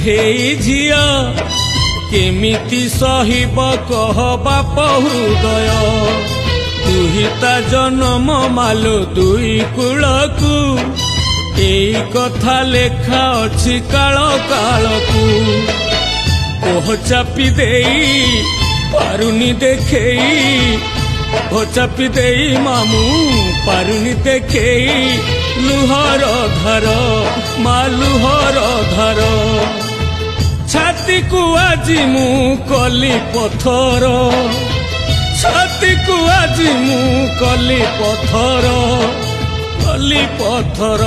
ବୁଝେଇ ଝିଅ କେମିତି ସହିବ କହ ବାପ ହୃଦୟ। ଦୁହିତା ଜନମ ମାଲୋ ଦୁଇ କୂଳକୁ, ଏଇ କଥା ଲେଖା ଅଛି କାଳ କାଳକୁ। କୋହ ଚାପି ଦେଇ ପାରୁନି ଦେଖେଇ, କୋହ ଚାପି ଦେଇ ମାମୁଁ ପାରୁନି ଦେଖେଇ। ଲୁହର ଧାର ମା ଲୁହର ଧାର, ଛାତିକୁ ଆଜି ମୁଁ କଲି ପଥର। ଛାତିକୁ ଆଜି ମୁଁ କଲି ପଥର, କଲି ପଥର।